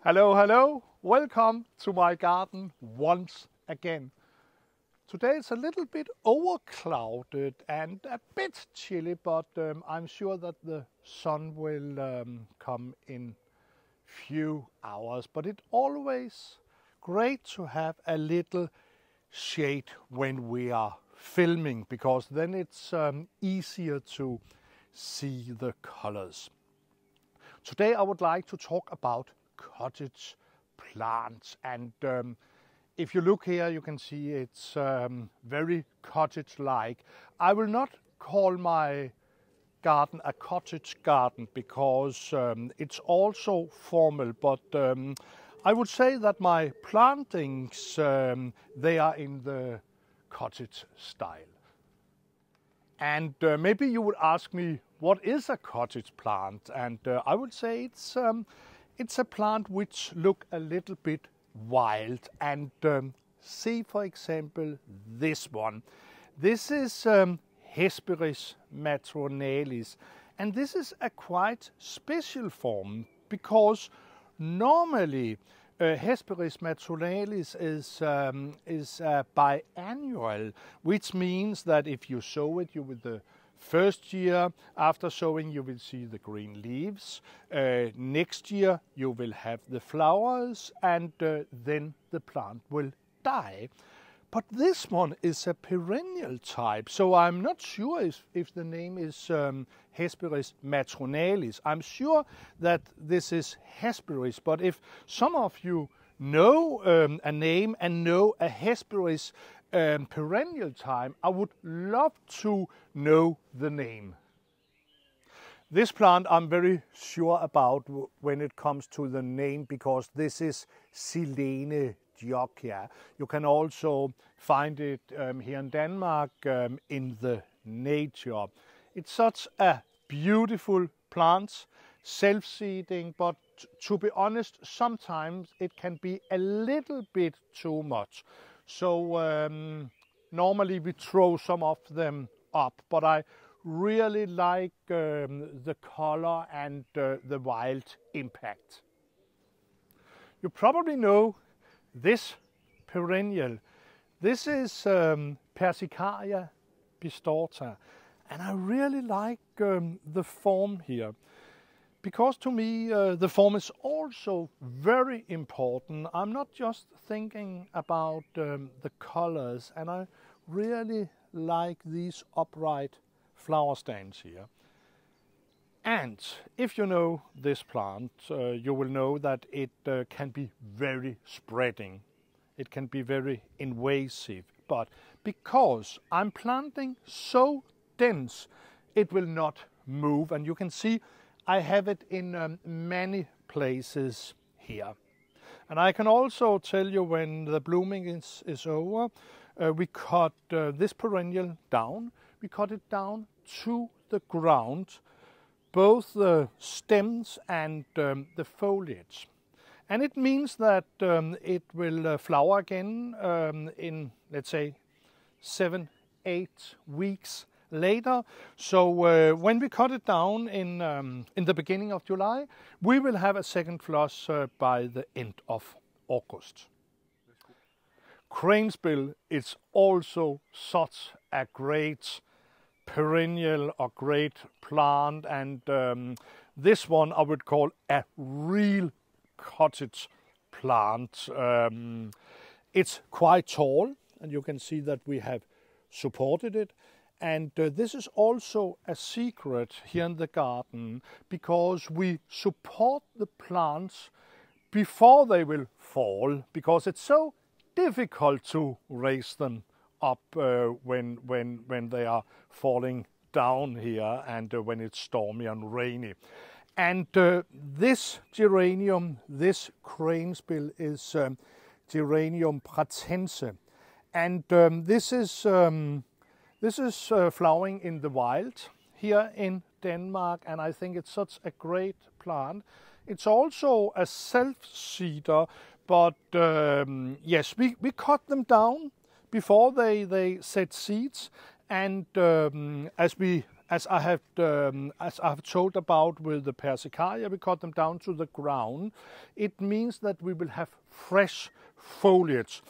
Hello, hello. Welcome to my garden once again. Today it's a little bit overclouded and a bit chilly, but I'm sure that the sun will come in few hours. But it's always great to have a little shade when we are filming, because then it's easier to see the colors. Today I would like to talk about cottage plants, and if you look here you can see it's very cottage-like. I will not call my garden a cottage garden because it's also formal, but I would say that my plantings they are in the cottage style. And maybe you would ask me, what is a cottage plant? And I would say it's a plant which look a little bit wild. And see, for example, this one. This is Hesperis matronalis, and this is a quite special form because normally Hesperis matronalis is biannual, which means that if you sow it, you will the first year after sowing you will see the green leaves. Next year you will have the flowers, and then the plant will die. But this one is a perennial type, so I'm not sure if the name is Hesperis matronalis. I'm sure that this is Hesperis, but if some of you know a name and know a Hesperis perennial type, I would love to know the name. This plant I'm very sure about when it comes to the name, because this is Silene Georgia. You can also find it here in Denmark in the nature. It's such a beautiful plant, self-seeding, but to be honest, sometimes it can be a little bit too much. So normally we throw some of them up, but I really like the color and the wild impact. You probably know this perennial. This is Persicaria pistorta, and I really like the form here, because to me the form is also very important. I'm not just thinking about the colors, and I really like these upright flower stands here. And if you know this plant, you will know that it can be very spreading. It can be very invasive, but because I'm planting so dense, it will not move. And you can see I have it in many places here. And I can also tell you, when the blooming is over, we cut this perennial down. We cut it down to the ground, both the stems and the foliage. And it means that it will flower again in, let's say, 7-8 weeks later. So when we cut it down in the beginning of July, we will have a second flush by the end of August. Cranesbill is also such a great perennial or great plant, and this one I would call a real cottage plant. It's quite tall, and you can see that we have supported it. And this is also a secret here in the garden, because we support the plants before they will fall, because it's so difficult to raise them up when they are falling down here, and when it's stormy and rainy. And this geranium, this cranesbill, is Geranium pratense, and this is flowering in the wild here in Denmark, and I think it's such a great plant. It's also a self-seeder, but yes, we cut them down before they set seeds, and as we as I have told about with the Persicaria, we cut them down to the ground. It means that we will have fresh foliage.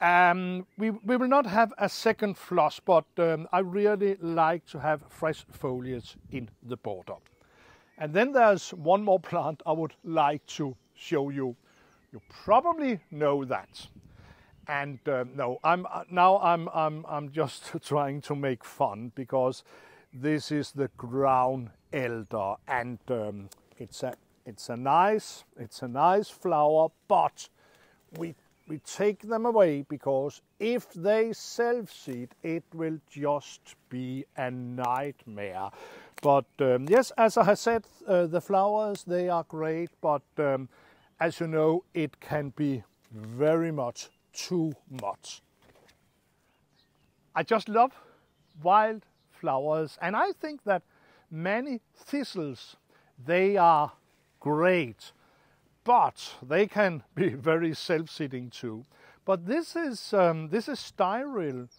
We will not have a second floss, but I really like to have fresh foliage in the border. And then there's one more plant I would like to show you. You probably know that. And no, I'm just trying to make fun, because this is the ground elder, and it's a nice flower, but we take them away, because if they self-seed, it will just be a nightmare. But yes, as I have said, the flowers, they are great, but as you know, it can be very much too much. I just love wild flowers, and I think that many thistles, they are great, but they can be very self-seeding too. But this is sterile.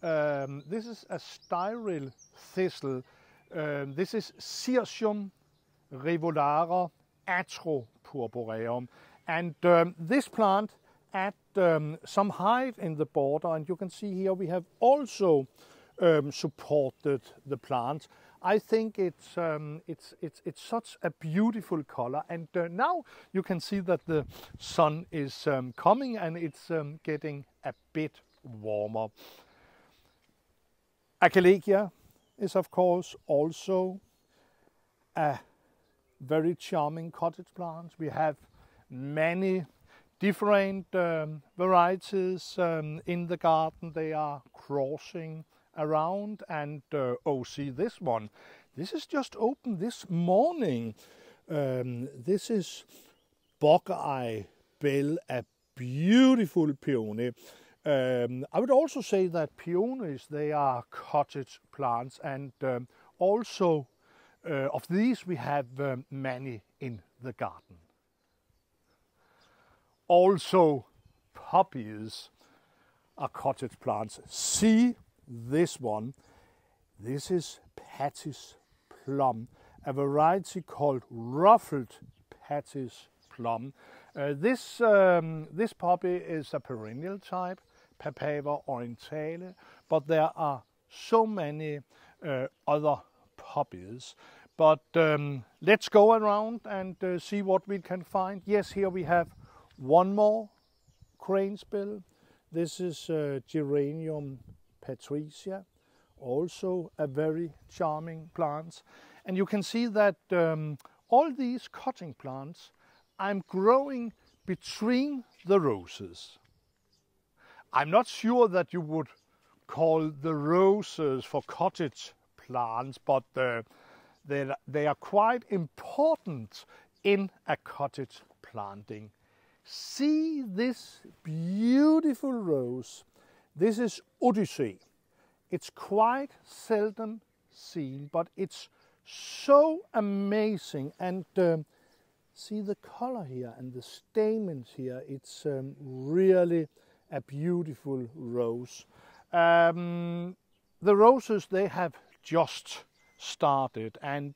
This is a sterile thistle. This is Cirsium revolare atropurpureum, and this plant at some height in the border, and you can see here we have also supported the plant. I think it's such a beautiful color, and now you can see that the sun is coming, and it's getting a bit warmer. Aquilegia is of course also a very charming cottage plant. We have many different varieties in the garden. They are crossing around, and oh, see this one. This is just opened this morning. This is Buckeye Bell, a beautiful peony. I would also say that peonies, they are cottage plants, and also of these we have many in the garden. Also, poppies are cottage plants. See this one. This is Patty's plum, a variety called Ruffled Patty's plum. This poppy is a perennial type, Papaver orientale, but there are so many other poppies. But let's go around and see what we can find. Yes, here we have one more crane's-bill. This is Geranium Patricia, also a very charming plant. And you can see that all these cutting plants I'm growing between the roses. I'm not sure that you would call the roses for cottage plants, but they are quite important in a cottage planting. See this beautiful rose. This is Odyssey. It's quite seldom seen, but it's so amazing. And see the color here and the stamens here. It's really a beautiful rose. The roses, they have just started, and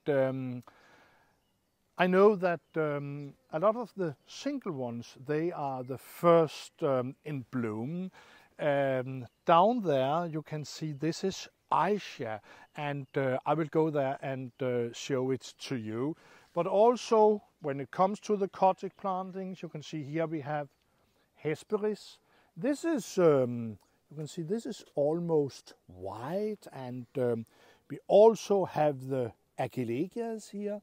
I know that a lot of the single ones, they are the first in bloom. Down there you can see this is Asia, and I will go there and show it to you. But also when it comes to the cottage plantings, you can see here we have Hesperis. This is, you can see this is almost white, and we also have the Aquilegias here,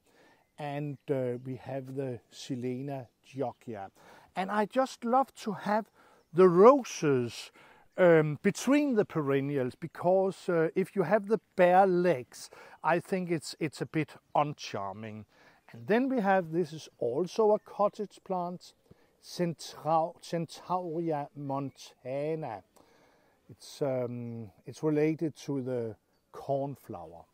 and we have the Silena Georgia. And I just love to have the roses between the perennials, because if you have the bare legs, I think it's a bit uncharming. And then we have, this is also a cottage plant, Centaurea montana. It's related to the cornflower.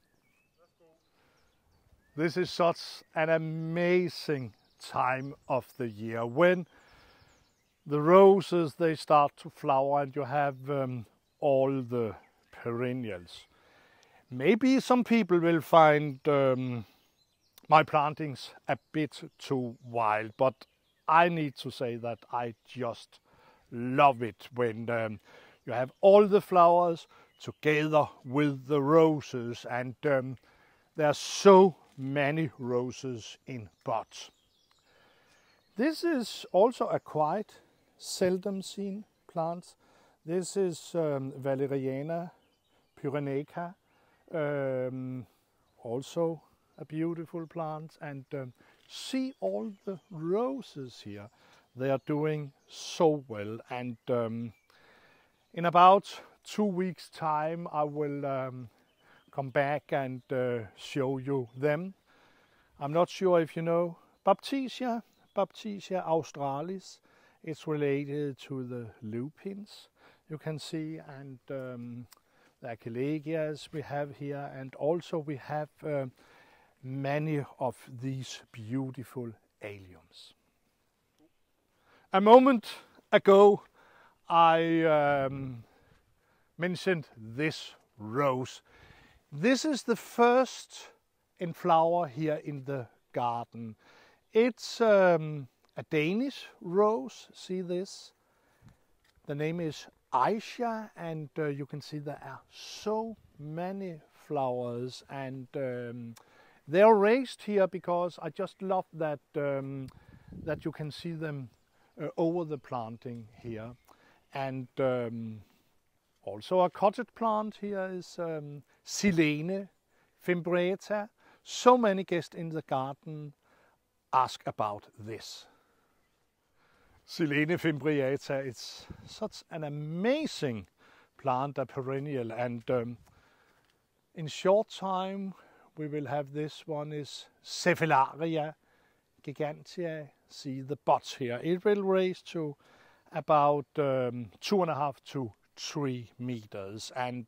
This is such an amazing time of the year when the roses, they start to flower, and you have all the perennials. Maybe some people will find my plantings a bit too wild, but I need to say that I just love it when you have all the flowers together with the roses, and there are so many roses in pots. This is also a quite seldom seen plant. This is Valeriana pyrenaica, also a beautiful plant, and see all the roses here. They are doing so well, and in about 2 weeks time I will come back and show you them. I'm not sure if you know Baptisia, Baptisia australis. It's related to the lupins, you can see, and the Aquilegias we have here, and also we have many of these beautiful alliums. A moment ago I mentioned this rose. This is the first in flower here in the garden. It's a Danish rose, see this? The name is Aisha, and you can see there are so many flowers, and they are raised here because I just love that that you can see them over the planting here. And also a cottage plant here is Silene fimbriata. So many guests in the garden ask about this. Silene fimbriata, it's such an amazing plant, a perennial, and in short time we will have this one is Centaurea gigantea. See the buds here. It will raise to about 2.5 to 3 meters, and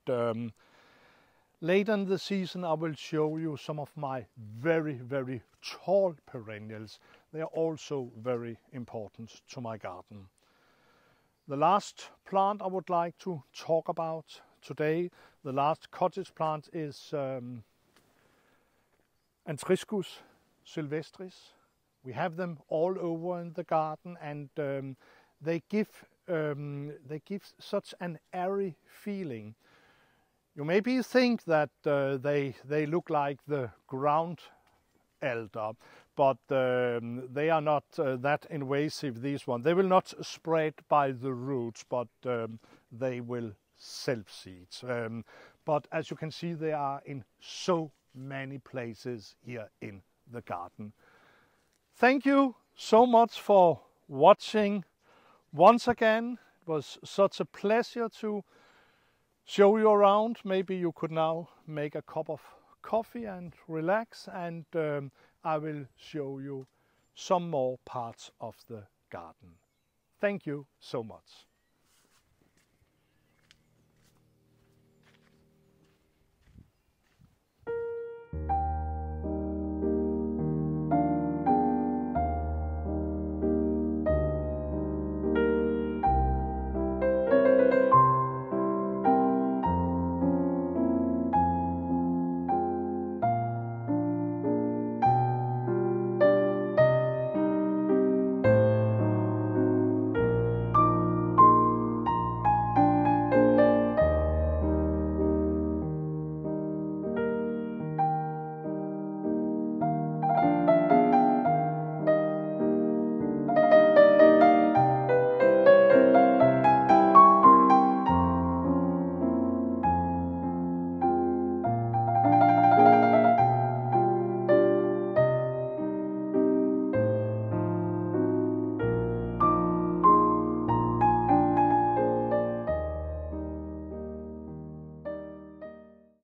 later in the season I will show you some of my very tall perennials. They are also very important to my garden. The last plant I would like to talk about today, the last cottage plant, is Anthriscus sylvestris. We have them all over in the garden, and they give such an airy feeling. You maybe think that they look like the ground elder, but they are not that invasive, these ones. They will not spread by the roots, but they will self-seed. But as you can see, they are in so many places here in the garden. Thank you so much for watching once again. It was such a pleasure to show you around. Maybe you could now make a cup of coffee and relax, and I will show you some more parts of the garden. Thank you so much.